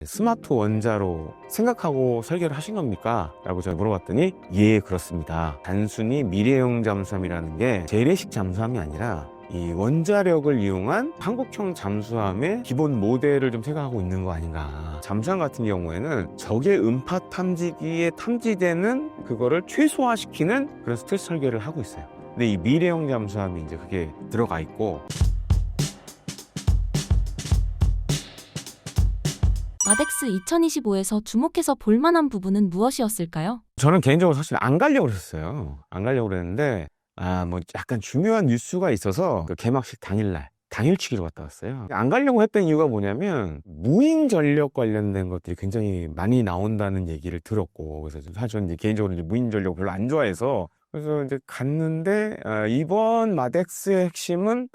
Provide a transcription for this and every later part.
스마트 원자로 생각하고 설계를 하신 겁니까? 라고 제가 물어봤더니 예, 그렇습니다. 단순히 미래형 잠수함이라는 게 재래식 잠수함이 아니라 이 원자력을 이용한 한국형 잠수함의 기본 모델을 좀 생각하고 있는 거 아닌가. 잠수함 같은 경우에는 적의 음파 탐지기에 탐지되는 그거를 최소화시키는 그런 스텔스 설계를 하고 있어요. 근데 이 미래형 잠수함이 이제 그게 들어가 있고, 마덱스 2025에서 주목해서 볼만한 부분은 무엇이었을까요? 저는 개인적으로 사실 안 가려고 그랬어요. 안 가려고 그랬는데 뭐 약간 중요한 뉴스가 있어서 그 개막식 당일치기로 갔다 왔어요. 안 가려고 했던 이유가 뭐냐면 무인 전력 관련된 것들이 굉장히 많이 나온다는 얘기를 들었고, 그래서 사실 저는 이제 개인적으로 이제 무인 전력 별로 안 좋아해서 그래서 이제 갔는데 이번 마덱스의 핵심은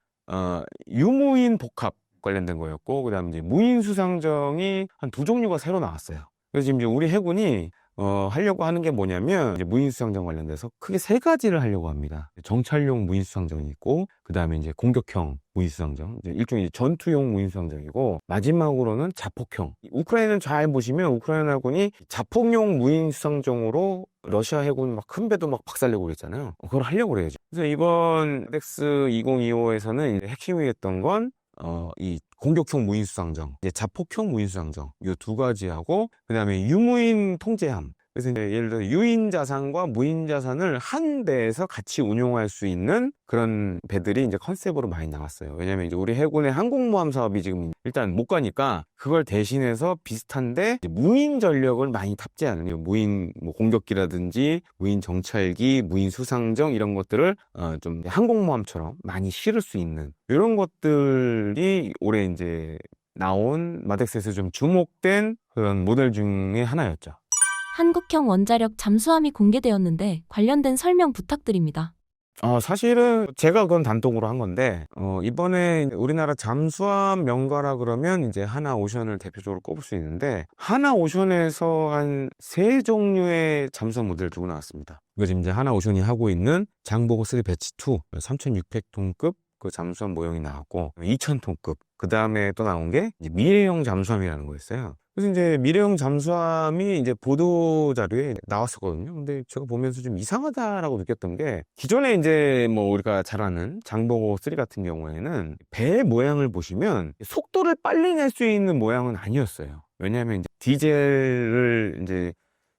유무인 복합 관련된 거였고, 그다음에 이제 무인 수상정이 한 2종류가 새로 나왔어요. 그래서 지금 이제 우리 해군이 하려고 하는 게 뭐냐면 이제 무인 수상정 관련돼서 크게 3가지를 하려고 합니다. 정찰용 무인 수상정이 있고, 그다음에 이제 공격형 무인 수상정, 일종의 전투용 무인 수상정이고, 마지막으로는 자폭형. 우크라이나는 잘 보시면 우크라이나군이 자폭용 무인 수상정으로 러시아 해군 막 큰 배도 막 박살내고 그랬잖아요. 그걸 하려고 그래야죠. 그래서 이번 덱스 2025에서는 핵심이 됐던 건 이 공격형 무인수상정, 이제 자폭형 무인수상정, 이 2가지하고, 그 다음에 유무인 통제함. 그래서 이제 예를 들어 유인 자산과 무인 자산을 한 배에서 같이 운용할 수 있는 그런 배들이 이제 컨셉으로 많이 나왔어요. 왜냐면 이제 우리 해군의 항공모함 사업이 지금 일단 못 가니까 그걸 대신해서 비슷한데 무인 전력을 많이 탑재하는, 무인 뭐 공격기라든지 무인 정찰기, 무인 수상정 이런 것들을 좀 항공모함처럼 많이 실을 수 있는 이런 것들이 올해 이제 나온 마덱스에서 좀 주목된 그런 모델 중에 하나였죠. 한국형 원자력 잠수함이 공개되었는데 관련된 설명 부탁드립니다. 사실은 제가 그건 단독으로 한 건데, 이번에 우리나라 잠수함 명가라 그러면 이제 하나오션을 대표적으로 꼽을 수 있는데, 하나오션에서 한 3종류의 잠수함 모델을 두고 나왔습니다. 이거 지금 이제 하나오션이 하고 있는 장보고 3 배치 2, 3,600톤급 그 잠수함 모형이 나왔고, 2,000톤급, 그 다음에 또 나온 게 이제 미래형 잠수함이라는 거였어요. 그래서 이제 미래형 잠수함이 이제 보도 자료에 나왔었거든요. 근데 제가 보면서 좀 이상하다라고 느꼈던 게, 기존에 이제 뭐 우리가 잘 아는 장보고 3 같은 경우에는 배 모양을 보시면 속도를 빨리 낼 수 있는 모양은 아니었어요. 왜냐하면 이제 디젤을 이제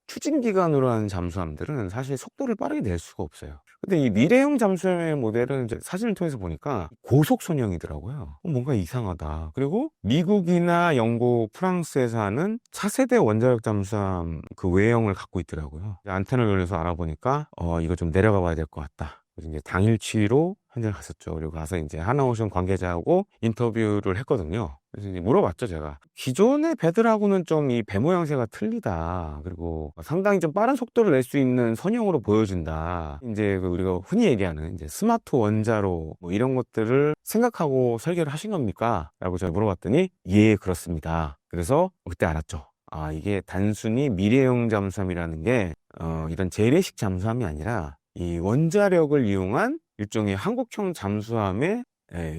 추진기관으로 하는 잠수함들은 사실 속도를 빠르게 낼 수가 없어요. 근데 이 미래형 잠수함의 모델은 이제 사진을 통해서 보니까 고속선형이더라고요. 뭔가 이상하다. 그리고 미국이나 영국, 프랑스에서 하는 차세대 원자력 잠수함 그 외형을 갖고 있더라고요. 안테나를 돌려서 알아보니까 이거 좀 내려가 봐야 될 것 같다. 그래서 이제 당일치기로 현장을 갔었죠. 그리고 가서 이제 하나오션 관계자하고 인터뷰를 했거든요. 그래서 이제 물어봤죠, 제가. 기존의 배들하고는 좀 이 배 모양새가 틀리다. 그리고 상당히 좀 빠른 속도를 낼 수 있는 선형으로 보여준다. 이제 우리가 흔히 얘기하는 이제 스마트 원자로 뭐 이런 것들을 생각하고 설계를 하신 겁니까? 라고 제가 물어봤더니 예, 그렇습니다. 그래서 그때 알았죠. 이게 단순히 미래형 잠수함이라는 게 이런 재래식 잠수함이 아니라 이 원자력을 이용한 일종의 한국형 잠수함의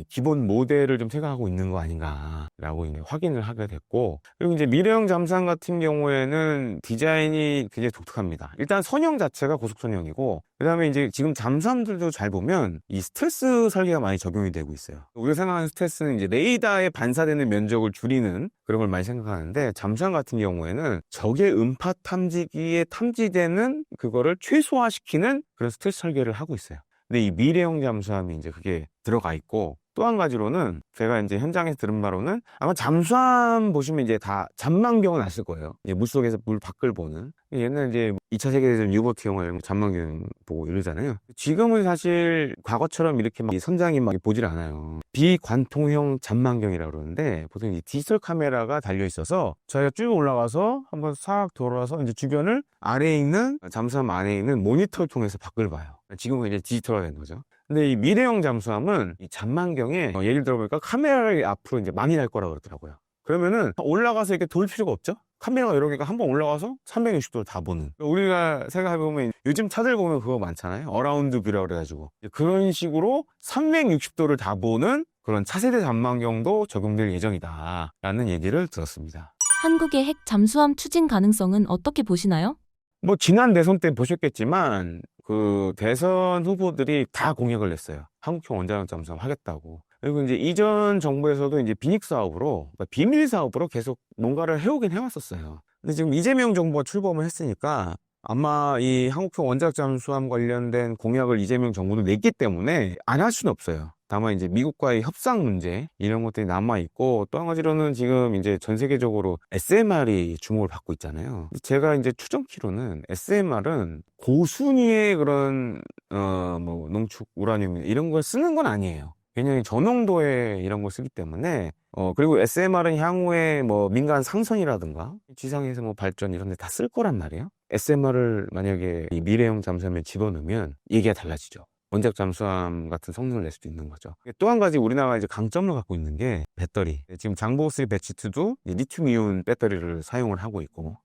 기본 모델을 좀 생각하고 있는 거 아닌가라고 이제 확인을 하게 됐고, 그리고 이제 미래형 잠수함 같은 경우에는 디자인이 굉장히 독특합니다. 일단 선형 자체가 고속선형이고, 그 다음에 이제 지금 잠수함들도 잘 보면 이 스텔스 설계가 많이 적용이 되고 있어요. 우리가 생각하는 스텔스는 이제 레이더에 반사되는 면적을 줄이는 그런 걸 많이 생각하는데, 잠수함 같은 경우에는 적의 음파 탐지기에 탐지되는 그거를 최소화시키는 그런 스텔스 설계를 하고 있어요. 근데 이 미래형 잠수함이 이제 그게 들어가 있고, 또 한 가지로는 제가 이제 현장에서 들은 바로는 아마 잠수함 보시면 이제 다 잔망경은 아실 거예요. 이제 물속에서 물 밖을 보는. 옛날 이제 2차 세계대전 유보트 영화 잔망경 보고 이러잖아요. 지금은 사실 과거처럼 이렇게 막 선장이 막 보질 않아요. 비관통형 잔망경이라고 그러는데, 보통 이 디지털 카메라가 달려 있어서 저희가 쭉 올라가서 한번 싹 돌아서 이제 주변을 아래에 있는 잠수함 안에 있는 모니터를 통해서 밖을 봐요. 지금은 이제 디지털화 된 거죠. 근데 이 미래형 잠수함은 이 잔망경에 예를 들어보니까 카메라를 앞으로 이제 많이 날 거라고 그러더라고요. 그러면은 올라가서 이렇게 돌 필요가 없죠? 카메라가 여러 개가 한번 올라가서 360도를 다 보는. 우리가 생각해보면 요즘 차들 보면 그거 많잖아요. 어라운드 뷰라고 그래가지고. 그런 식으로 360도를 다 보는 그런 차세대 잔망경도 적용될 예정이다 라는 얘기를 들었습니다. 한국의 핵 잠수함 추진 가능성은 어떻게 보시나요? 뭐 지난 대선 때 보셨겠지만 그 대선 후보들이 다 공약을 냈어요. 한국형 원자력 잠수함 하겠다고. 그리고 이제 이전 정부에서도 이제 비닉 사업으로, 그러니까 비밀 사업으로 계속 뭔가를 해오긴 해왔었어요. 근데 지금 이재명 정부가 출범을 했으니까 아마 이 한국형 원자력 잠수함 관련된 공약을 이재명 정부도 냈기 때문에 안 할 수는 없어요. 다만 이제 미국과의 협상 문제 이런 것들이 남아 있고, 또 한 가지로는 지금 이제 전 세계적으로 SMR이 주목을 받고 있잖아요. 제가 이제 추정키로는 SMR은 고순위의 그런 뭐 농축 우라늄 이런 걸 쓰는 건 아니에요. 굉장히 저농도의 이런 걸 쓰기 때문에 그리고 SMR은 향후에 뭐 민간 상선이라든가 지상에서 뭐 발전 이런 데 다 쓸 거란 말이에요. SMR을 만약에 이 미래형 잠수함에 집어넣으면 얘기가 달라지죠. 원자력 잠수함 같은 성능을 낼 수도 있는 거죠. 또 한 가지 우리나라가 이제 강점을 갖고 있는 게 배터리. 지금 장보고 3 배치2도 리튬 이온 배터리를 사용을 하고 있고,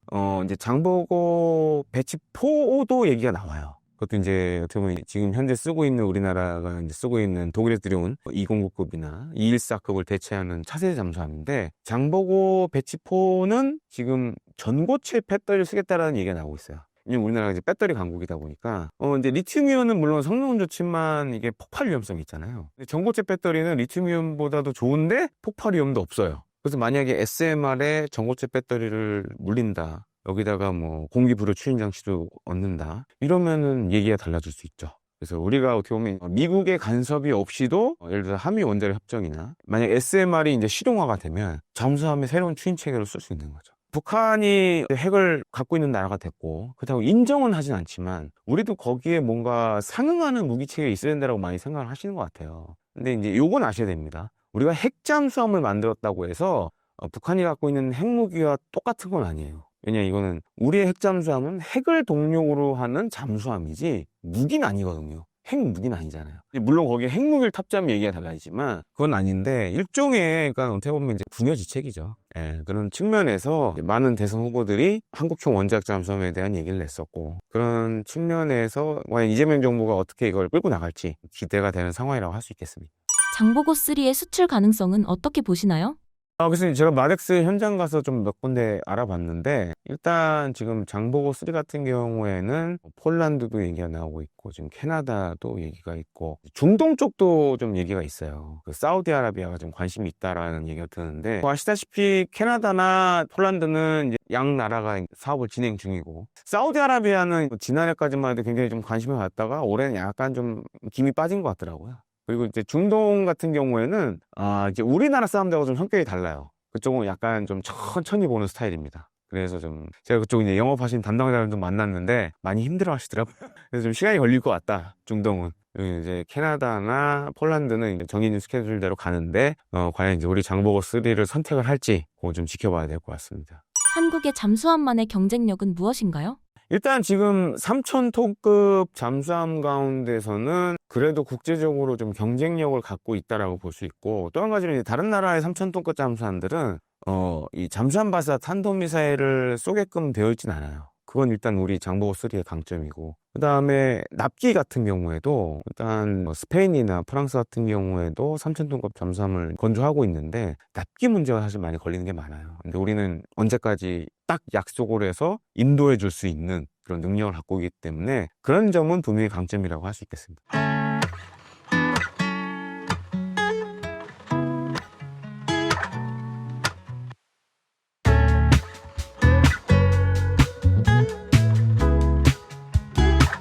이제 장보고 배치4도 얘기가 나와요. 그것도 이제 어떻게 보면 지금 현재 쓰고 있는 우리나라가 이제 쓰고 있는 독일에서 들여온 209급이나 214급을 대체하는 차세대 잠수함인데, 장보고 배치4는 지금 전고체 배터리를 쓰겠다라는 얘기가 나오고 있어요. 왜냐면 우리나라가 이제 배터리 강국이다 보니까 이제 리튬이온은 물론 성능은 좋지만 이게 폭발 위험성이 있잖아요. 근데 전고체 배터리는 리튬이온보다도 좋은데 폭발 위험도 없어요. 그래서 만약에 SMR에 전고체 배터리를 물린다, 여기다가 뭐 공기 불호 추진 장치도 얻는다, 이러면은 얘기가 달라질 수 있죠. 그래서 우리가 어떻게 보면 미국의 간섭이 없이도 예를 들어 한미 원자력 협정이나 만약 SMR이 이제 실용화가 되면 잠수함의 새로운 추진 체계를 쓸 수 있는 거죠. 북한이 핵을 갖고 있는 나라가 됐고, 그렇다고 인정은 하진 않지만 우리도 거기에 뭔가 상응하는 무기체계가 있어야 된다고 많이 생각을 하시는 것 같아요. 근데 이제 요건 아셔야 됩니다. 우리가 핵잠수함을 만들었다고 해서 북한이 갖고 있는 핵무기와 똑같은 건 아니에요. 왜냐, 이거는 우리의 핵잠수함은 핵을 동력으로 하는 잠수함이지 무기는 아니거든요. 핵무기는 아니잖아요. 물론 거기에 핵무기를 탑재하면 얘기가 달라지지만 그건 아닌데, 일종의, 그러니까 어떻게 보면 이제 궁여지책이죠. 예, 그런 측면에서 많은 대선 후보들이 한국형 원자력 잠수함에 대한 얘기를 냈었고, 그런 측면에서 과연 이재명 정부가 어떻게 이걸 끌고 나갈지 기대가 되는 상황이라고 할 수 있겠습니다. 장보고 3의 수출 가능성은 어떻게 보시나요? 그래서 제가 마덱스 현장 가서 좀 몇 군데 알아봤는데, 일단 지금 장보고 3 같은 경우에는 폴란드도 얘기가 나오고 있고, 지금 캐나다도 얘기가 있고, 중동 쪽도 좀 얘기가 있어요. 그 사우디아라비아가 좀 관심이 있다라는 얘기가 드는데, 뭐 아시다시피 캐나다나 폴란드는 이제 양 나라가 사업을 진행 중이고, 사우디아라비아는 지난해까지만 해도 굉장히 좀 관심을 갖다가 올해는 약간 좀 김이 빠진 것 같더라고요. 그리고 이제 중동 같은 경우에는 이제 우리나라 사람들하고 좀 성격이 달라요. 그쪽은 약간 좀 천천히 보는 스타일입니다. 그래서 좀 제가 그쪽 이제 영업하시는 담당자를 좀 만났는데 많이 힘들어 하시더라고요. 그래서 좀 시간이 걸릴 것 같다, 중동은. 여기 이제 캐나다나 폴란드는 이제 정해진 스케줄대로 가는데, 과연 이제 우리 장보고 3를 선택을 할지 그거 좀 지켜봐야 될 것 같습니다. 한국의 잠수함만의 경쟁력은 무엇인가요? 일단 지금 3,000톤급 잠수함 가운데서는 그래도 국제적으로 좀 경쟁력을 갖고 있다라고 볼 수 있고, 또 한 가지는 이제 다른 나라의 3,000톤급 잠수함들은 이 잠수함 발사 탄도미사일을 쏘게끔 되어 있진 않아요. 그건 일단 우리 장보고 3의 강점이고, 그 다음에 납기 같은 경우에도 일단 뭐 스페인이나 프랑스 같은 경우에도 3,000톤급 잠수함을 건조하고 있는데 납기 문제가 사실 많이 걸리는 게 많아요. 근데 우리는 언제까지 딱 약속을 해서 인도해 줄 수 있는 그런 능력을 갖고 있기 때문에 그런 점은 분명히 강점이라고 할 수 있겠습니다.